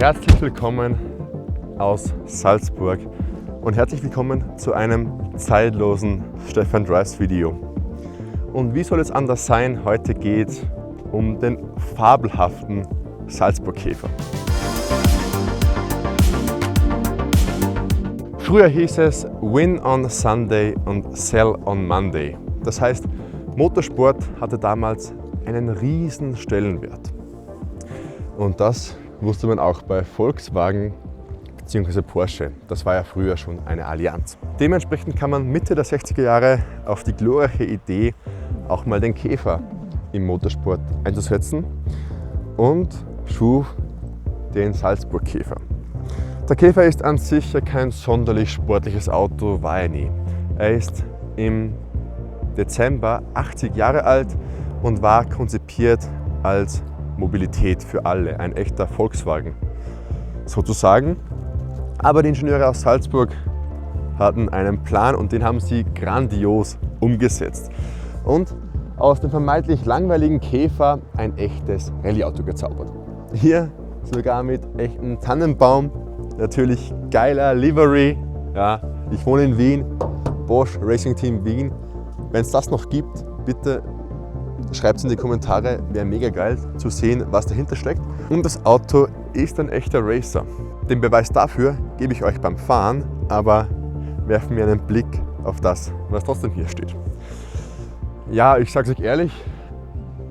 Herzlich willkommen aus Salzburg und herzlich willkommen zu einem zeitlosen Stefan Drives Video. Und wie soll es anders sein? Heute geht es um den fabelhaften Salzburg-Käfer. Früher hieß es Win on Sunday und Sell on Monday. Das heißt, Motorsport hatte damals einen riesen Stellenwert. Und das wusste man auch bei Volkswagen bzw. Porsche. Das war ja früher schon eine Allianz. Dementsprechend kam man Mitte der 60er Jahre auf die glorreiche Idee, auch mal den Käfer im Motorsport einzusetzen und schuf den Salzburg-Käfer. Der Käfer ist an sich ja kein sonderlich sportliches Auto, war er nie. Er ist im Dezember 80 Jahre alt und war konzipiert als Mobilität für alle, ein echter Volkswagen sozusagen. Aber die Ingenieure aus Salzburg hatten einen Plan und den haben sie grandios umgesetzt und aus dem vermeintlich langweiligen Käfer ein echtes Rallye-Auto gezaubert. Hier sogar mit echtem Tannenbaum, natürlich geiler Livery. Ja, ich wohne in Wien, Bosch Racing Team Wien. Wenn es das noch gibt, bitte schreibt es in die Kommentare, wäre mega geil zu sehen, was dahinter steckt. Und das Auto ist ein echter Racer. Den Beweis dafür gebe ich euch beim Fahren, aber werfen wir einen Blick auf das, was trotzdem hier steht. Ja, ich sage es euch ehrlich,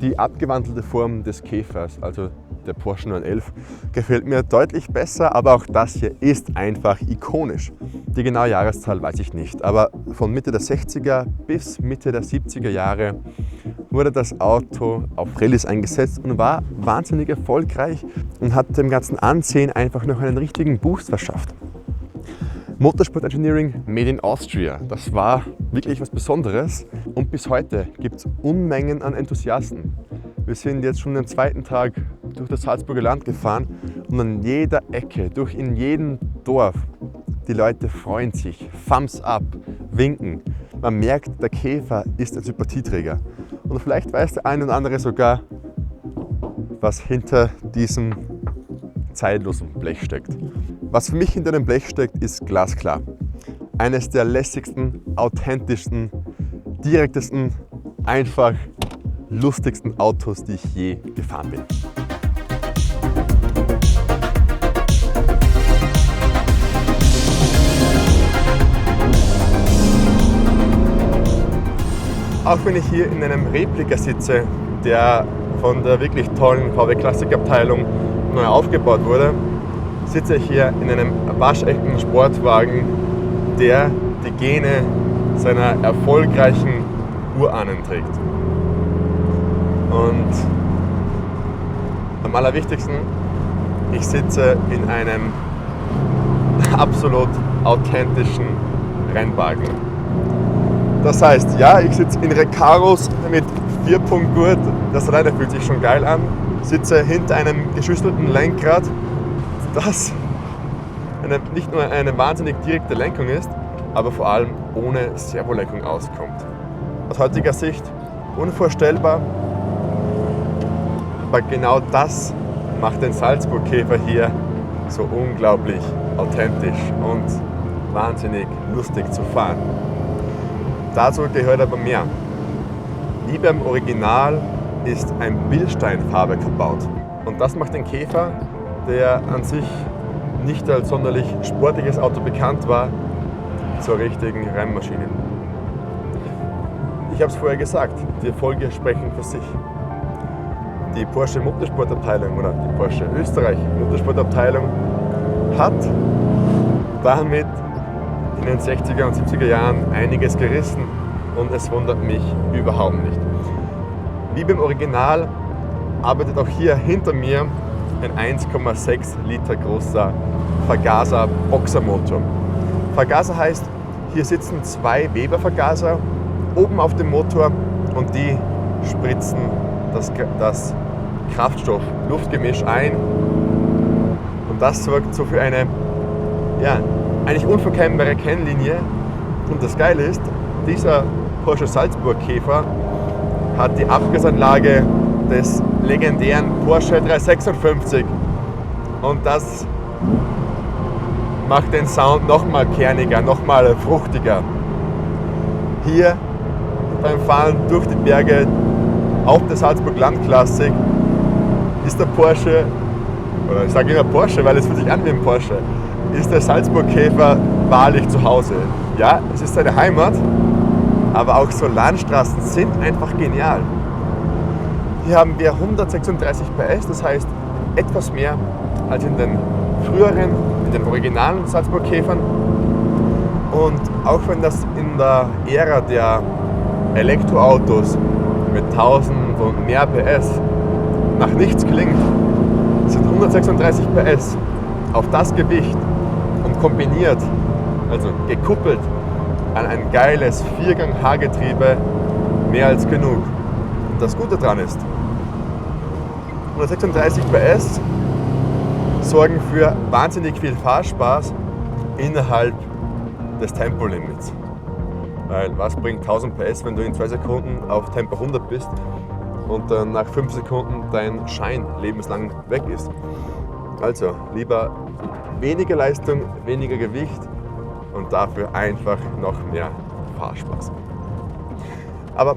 die abgewandelte Form des Käfers, also der Porsche 911, gefällt mir deutlich besser, aber auch das hier ist einfach ikonisch. Die genaue Jahreszahl weiß ich nicht, aber von Mitte der 60er bis Mitte der 70er Jahre wurde das Auto auf Rallyes eingesetzt und war wahnsinnig erfolgreich und hat dem ganzen Ansehen einfach noch einen richtigen Boost verschafft. Motorsport Engineering made in Austria, das war wirklich was Besonderes und bis heute gibt es Unmengen an Enthusiasten. Wir sind jetzt schon den zweiten Tag durch das Salzburger Land gefahren und an jeder Ecke, in jedem Dorf, die Leute freuen sich, Thumbs up, winken. Man merkt, der Käfer ist ein Sympathieträger. Und vielleicht weiß der eine oder andere sogar, was hinter diesem zeitlosen Blech steckt. Was für mich hinter dem Blech steckt, ist glasklar. Eines der lässigsten, authentischsten, direktesten, einfach lustigsten Autos, die ich je gefahren bin. Auch wenn ich hier in einem Replika sitze, der von der wirklich tollen VW Classic Abteilung neu aufgebaut wurde, sitze ich hier in einem waschechten Sportwagen, der die Gene seiner erfolgreichen Urahnen trägt. Und am allerwichtigsten, ich sitze in einem absolut authentischen Rennwagen. Das heißt, ja, ich sitze in Recaros mit 4-Punkt-Gurt, das alleine fühlt sich schon geil an, sitze hinter einem geschüsselten Lenkrad, das nicht nur eine wahnsinnig direkte Lenkung ist, aber vor allem ohne Servolenkung auskommt. Aus heutiger Sicht unvorstellbar, aber genau das macht den Salzburg-Käfer hier so unglaublich authentisch und wahnsinnig lustig zu fahren. Dazu gehört aber mehr. Wie beim Original ist ein Bilsteinfahrwerk verbaut. Und das macht den Käfer, der an sich nicht als sonderlich sportliches Auto bekannt war, zur richtigen Rennmaschine. Ich habe es vorher gesagt, die Erfolge sprechen für sich. Die Porsche Motorsportabteilung oder die Porsche Österreich Motorsportabteilung hat damit in den 60er und 70er Jahren einiges gerissen und es wundert mich überhaupt nicht. Wie beim Original arbeitet auch hier hinter mir ein 1,6 Liter großer Vergaser-Boxermotor. Vergaser heißt, hier sitzen 2 Weber-Vergaser oben auf dem Motor und die spritzen das Kraftstoff-Luftgemisch ein und das sorgt so für eine eigentlich unverkennbare Kennlinie. Und das Geile ist, dieser Porsche Salzburg Käfer hat die Abgasanlage des legendären Porsche 356 und das macht den Sound nochmal kerniger, nochmal fruchtiger. Hier beim Fahren durch die Berge auf der Salzburg Landklassik ist der Porsche, oder ich sage immer Porsche, weil es fühlt sich an wie ein Porsche, ist der Salzburg Käfer wahrlich zu Hause. Ja, es ist seine Heimat, aber auch so Landstraßen sind einfach genial. Hier haben wir 136 PS, das heißt etwas mehr als in den früheren, in den originalen Salzburg Käfern. Und auch wenn das in der Ära der Elektroautos mit 1000 und mehr PS nach nichts klingt, sind 136 PS auf das Gewicht und kombiniert, also gekuppelt an ein geiles Viergang-H-Getriebe mehr als genug. Und das Gute daran ist, 136 PS sorgen für wahnsinnig viel Fahrspaß innerhalb des Tempolimits. Weil was bringt 1000 PS, wenn du in 2 Sekunden auf Tempo 100 bist und dann nach 5 Sekunden dein Schein lebenslang weg ist? Also lieber weniger Leistung, weniger Gewicht und dafür einfach noch mehr Fahrspaß. Aber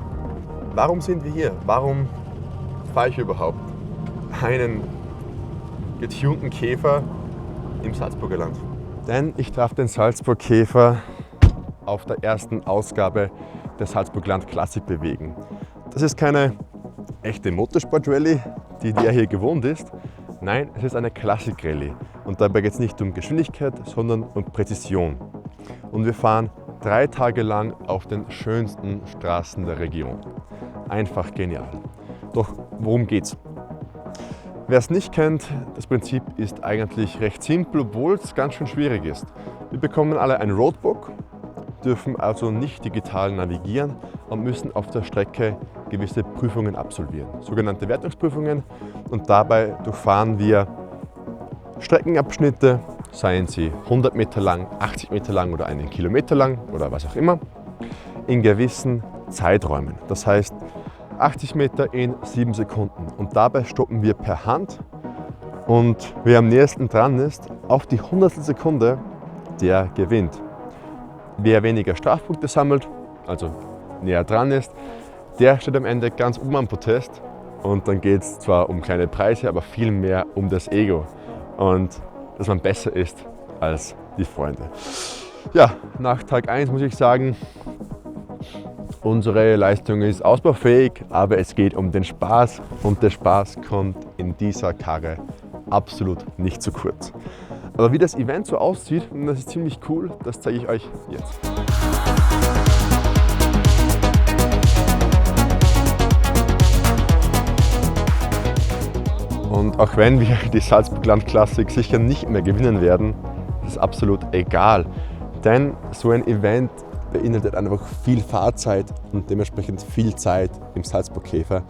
warum sind wir hier? Warum fahre ich überhaupt einen getunten Käfer im Salzburger Land? Denn ich darf den Salzburg Käfer auf der ersten Ausgabe der Salzburg Land Classic bewegen. Das ist keine echte Motorsport-Rallye, die er hier gewohnt ist. Nein, es ist eine Classic-Rallye. Und dabei geht es nicht um Geschwindigkeit, sondern um Präzision. Und wir fahren 3 Tage lang auf den schönsten Straßen der Region. Einfach genial. Doch worum geht's? Wer es nicht kennt, das Prinzip ist eigentlich recht simpel, obwohl es ganz schön schwierig ist. Wir bekommen alle ein Roadbook, dürfen also nicht digital navigieren und müssen auf der Strecke gewisse Prüfungen absolvieren, sogenannte Wertungsprüfungen. Und dabei durchfahren wir Streckenabschnitte, seien sie 100 Meter lang, 80 Meter lang oder 1 Kilometer lang oder was auch immer, in gewissen Zeiträumen. Das heißt 80 Meter in 7 Sekunden. Und dabei stoppen wir per Hand und wer am nächsten dran ist, auf die 100. Sekunde, der gewinnt. Wer weniger Strafpunkte sammelt, also näher dran ist, der steht am Ende ganz oben am Podest und dann geht es zwar um kleine Preise, aber viel mehr um das Ego und dass man besser ist als die Freunde. Ja, nach Tag 1 muss ich sagen, unsere Leistung ist ausbaufähig, aber es geht um den Spaß und der Spaß kommt in dieser Karre absolut nicht zu kurz. Aber wie das Event so aussieht, und das ist ziemlich cool, das zeige ich euch jetzt. Und auch wenn wir die Salzburg Land Classic sicher nicht mehr gewinnen werden, ist es absolut egal. Denn so ein Event beinhaltet einfach viel Fahrzeit und dementsprechend viel Zeit im Salzburg Käfer.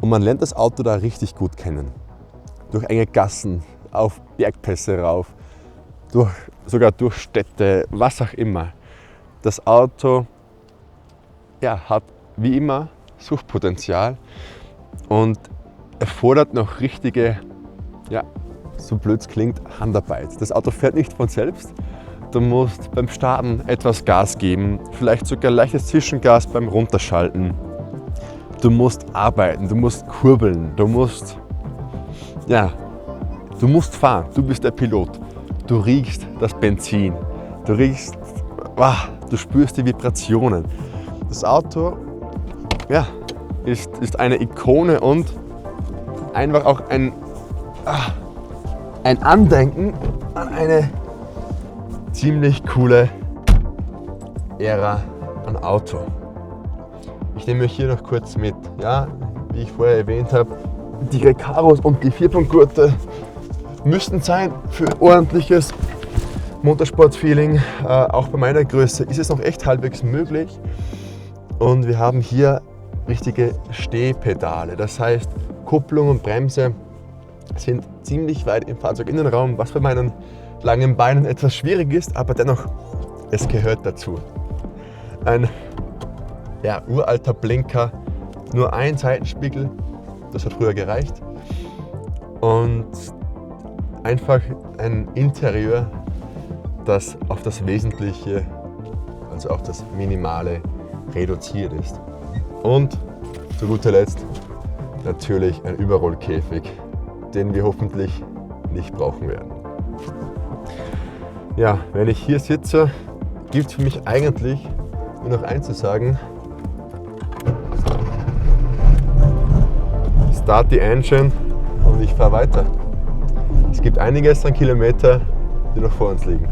Und man lernt das Auto da richtig gut kennen. Durch enge Gassen, auf Bergpässe rauf, sogar durch Städte, was auch immer. Das Auto hat wie immer Suchtpotenzial und erfordert noch richtige, so blöd es klingt, Handarbeit. Das Auto fährt nicht von selbst. Du musst beim Starten etwas Gas geben, vielleicht sogar leichtes Zwischengas beim Runterschalten. Du musst arbeiten, du musst kurbeln, du musst fahren, du bist der Pilot. Du riechst das Benzin, du spürst die Vibrationen. Das Auto ist eine Ikone und einfach auch ein Andenken an eine ziemlich coole Ära an Auto. Ich nehme euch hier noch kurz mit. Ja, wie ich vorher erwähnt habe, die Recaros und die Vierpunktgurte müssten sein für ordentliches Motorsport-Feeling. Auch bei meiner Größe ist es noch echt halbwegs möglich. Und wir haben hier richtige Stehpedale. Das heißt, Kupplung und Bremse sind ziemlich weit im Fahrzeuginnenraum, was bei meinen langen Beinen etwas schwierig ist, aber dennoch, es gehört dazu. Ein uralter Blinker, nur ein Seitenspiegel, das hat früher gereicht. Und einfach ein Interieur, das auf das Wesentliche, also auf das Minimale reduziert ist. Und zu guter Letzt natürlich ein Überrollkäfig, den wir hoffentlich nicht brauchen werden. Ja, wenn ich hier sitze, gibt es für mich eigentlich nur noch eins zu sagen: Start the engine und ich fahre weiter. Es gibt einiges an Kilometer, die noch vor uns liegen.